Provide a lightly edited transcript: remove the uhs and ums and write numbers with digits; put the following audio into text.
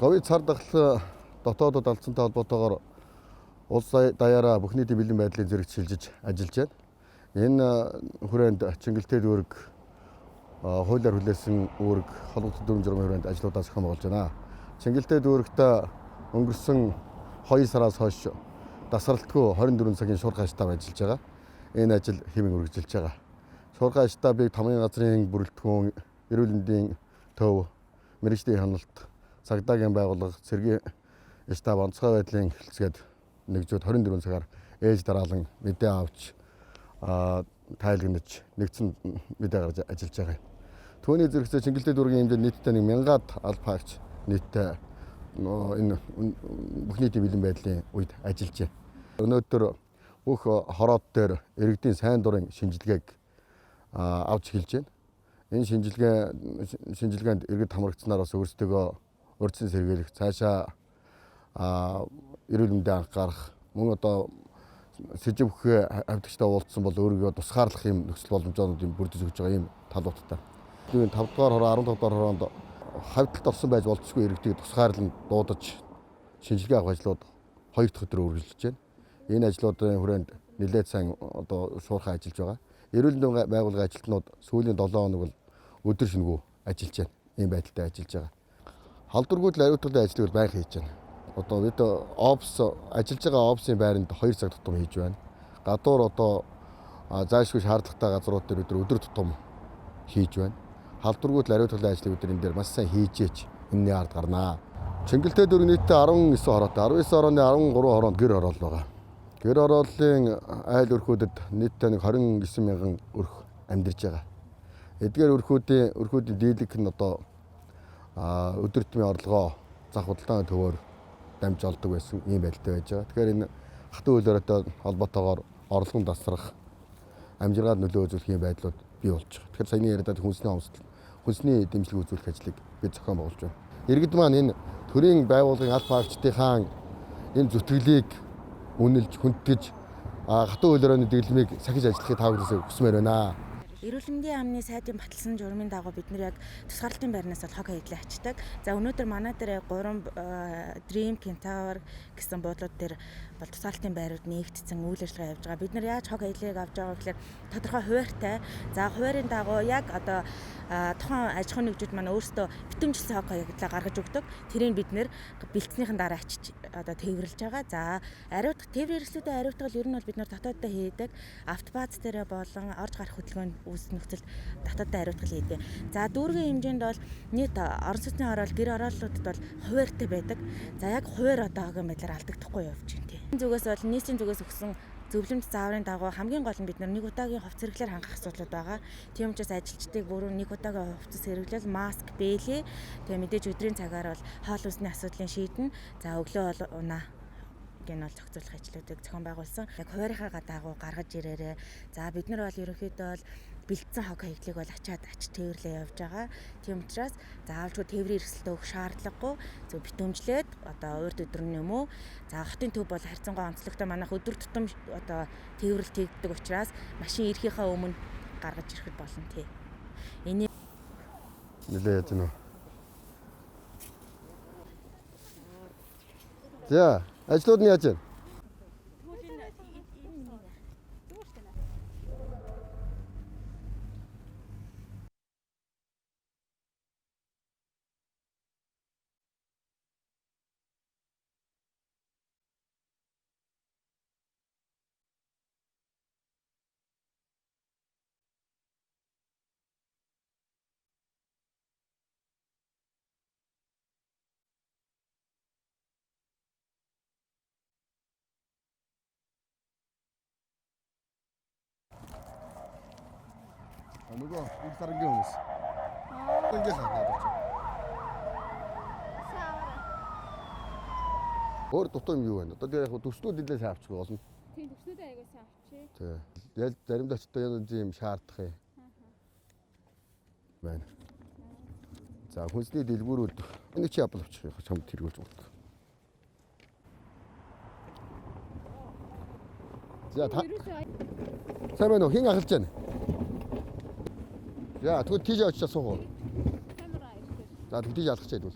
Ковид цар тахал дотоодод алдсантай холбоотойгоор улс даяараа бүх нийтийн бэлэн байдлыг зэрэгт шилжиж ажиллаж байна. Энэ хүрээнд Чингэлтэй дүүрэг хуулиар хүлээсэн үүрэг холбогдол дүрм журмын хүрээнд ажлуудаа зохион байгуулж байна. Чингэлтэй дүүрэгт өнгөрсөн 2 сараас хойш дасралтгүй 24 цагийн шуурхай штаб ажиллаж байгаа. Энэ ажил хэмээн үргэлжилж байгаа. Шуурхай штабыг тамгын газрын бүрэлдэхүүн, эрүүл мэндийн төв, мэргэжлийн хяналт, цагдаагийн байгууллага, цэргийн штаб онцгой байдлын хэлцгээд нэгжүүд 24 цагаар ээж дараалан мэдээ авч тайлгнаж нэгдсэн мэдээ гаргаж ажиллаж байгаа юм. Түүний зэрэгцээ Чингэлтэй дүүргийн хэмжээнд нийтдээ 1000-аад албаагч нийтдээ энэ бүх нийтийн бэлэн байдлын үед ажиллаж байна. Өнөөдөр бүх хороод дээр иргэдийн сайн дурын шинжилгээг авч эхэлж байна. Энэ шинжилгээнд иргэд хамрагдсанаар бас өөрсдөө урьдчилан сэргийлэх, цаашаа эрүүл мэндийн анх гарах, мөн одоо сэжиг бүхээ хавьдагчтай уулзсан бол өөрийгөө тусгаарлах юм нөхцөл боломжуудыг бүрдэж өгч байгаа юм талуудтай. Тэгээд 5 дугаар хороо 15 дугаар хороонд хавьдалд орсон байж болцсогүй иргэдийг тусгаарлан дуудаж шинжилгээ авах ажлууд 2 дахь өдрөөр үргэлжилж байна. Энэ ажлуудын хүрээнд нэлээд сайн одоо шуурхай ажиллаж байгаа. Эрүүл мэндийн байгууллагын ажилтнууд сүүлийн 7 хоног бол өдөр шөнөгүй ажиллаж байна. Ийм байдалтай ажиллаж байгаа. Халдваргүйтэл ариутгын ажлыг байнга хийж байна. Одоо бид офс ажиллаж байгаа офсын байранд 2 цаг тутам хийж байна. Гадуур одоо заашгүй шаардлагатай газрууд дээр бид өдөр тутам хийж байна. Халдваргүйтэл ариутгын ажлыг бид энэ дээр маш сайн хийжээч энэний ард гарнаа. Чингэлтэй дүүрэг нийтдээ 19 хороотой, 19 хорооны 13 хороонд гэр хороол байгаа. Гэр хорооллын айл өрхүүдэд нийтдээ 29 мянган өрх амьдарч байгаа. Эдгээр өрхүүдийн дийлэнх нь одоо өдөр тутмын орлогоо зах худалдааны төвөөр дамж олдог байсан ийм байдалтай байж байгаа. Тэгэхээр энэ хатуу үйл явдлын холбоотойгоор орлогын тасрах, амжиргаад нөлөө үзүүлэх ийм байдлууд бий болж байгаа. Тэгэхээр саяны яриад хүнсний дэмжлэг үзүүлэх ажлыг бид зохион байгуулж байна. Иргэд маань энэ төрийн байгууллагын аль багчдынхаа энэ зүтгэлийг үнэлж, хүндэж хатуу үйл явдлын дэглэмийг сахиж ажиллахыг таавагласаа хүсмээр байна. Эрүүл мэндийн яамны сайдын баталсан журмын дагуу бид нар яг тусгаарлалтын байрнаас бол хог хаягдлыг ачдаг. За өнөөдөр манай дээр 3 Dream Kentaur гэсэн буудлууд дээр бол тусгаарлалтын байрууд нэгдсэн үйл ажиллагаа явж байгаа. Бид нар яаж хог хаягдлыг авч байгаа гэхээр тодорхой хуваарьтай. За хуваарийн дагуу яг одоо тухайн аж ахуйн нэгжүүд маань өөрсдөө битүүмжилсэн хог хаягдлаа гаргаж өгдөг. Тэрийг бид нэр бэлтгэснийхэн дараа ачиж одоо тээвэрлж байгаа. За тээврийн хэрэгслүүдийн ариутгал ер нь бол бид нар дотооддоо хийдэг. Автобаз дээр болон орж гарах хөдөлгөөнд үүсэх нөхцөл дотооддоо ариутгал хийдэг. За дүүргийн хэмжээнд бол нийт орон сууцны хороол гэр хорооллуудад бол хуваарьтай байдаг. За яг хуваар одоогийн байдлаар алдагдахгүй явж байна тий. Энэ зүгээс бол нийтийн зүгээс өгсөн зөвлөмж зааврын дагуу хамгийн гол нь бид нар нэг удаагийн хувцас хэрэглээр хангах асуудлууд байгаа. Тийм учраас ажилчдыг бүрэн нэг удаагийн хувцас хэрэглэл, маск, бэлээ. Тэгээ мэдээж өдрийн цагаар бол хоол хүнсний асуудлыг шийднэ. За өглөө бол унаа гэнэ бол зохицуулах ажлуудыг зохион байгуулсан. Яг хуваарийнхаа дагуу гаргаж ирээрээ. За бид нар бол ерөнхийдөө бол бэлдсэн хог хаягдлыг бол ачаад тээвэрлээ явж байгаа. Тийм учраас заавалжгүй тээврийн хэрэгсэлтэй өгөх шаардлагагүй. Зөв битүүмжлээд одоо урд өдрөн юм уу? За хотын төв бол харьцангуй онцлогтой манайх өдөр тутам одоо тээвэрлэлт хийгддэг учраас машин ирэхийнхаа өмнө гаргаж ирэхэд болно тий. Энийг нэлээд яаж нөө. За, ажлууд нь яаж вэ? Нөгөө их сарангийн хүмүүс. Ингээл хаад явж байна. Өөр дутуу юм юу вэ? Одоо яг төснүүд нэлээд сайн авчих болно. Тийм төснүүдээ аягаа сайн авчи. Тий. Яг заримдаа ч одоо юм шаардах юм. Байна. За хүнсний дэлгүүрүүд энэ чи явбал авчих чамд тэргүүлж өгдөг. За та. Сайн байна уу? Хин ахалж байна. За тэгвэл тийж очиж суух уу? За тэгтий ялах чад бол.